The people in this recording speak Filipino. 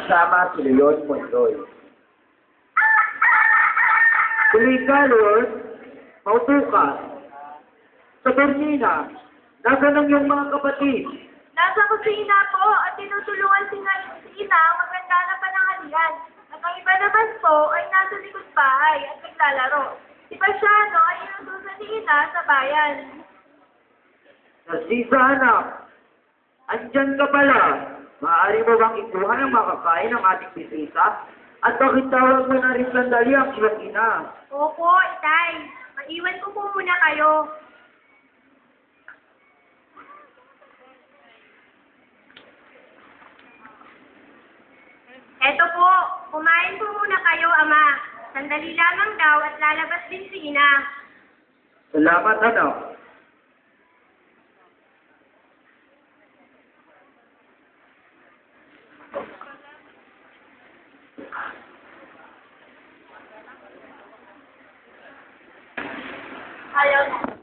kasama si Leon Monroy. Tuloy ka, Lord. Maupo ka. Sa Bernina, nasan ang iyong mga kapatid? Nasa kusina po at tinutulungan si Ina ang maganda na pananghalian. At ang iba naman po ay nasa likod bahay at naglalaro. Si Pasiano ay inutusan ni Ina sa bayan. Nasisa, anak. Andyan ka pala. Maaari mo bang ikuha ng makakain ng ating bisita? At bakit tawag mo na rin sandali ang iyong ina? Opo, Itay. Maiwan ko po muna kayo. Eto po, kumain po muna kayo, Ama. Sandali lamang daw at lalabas din si Ina. Salamat, anak. Ayaw na.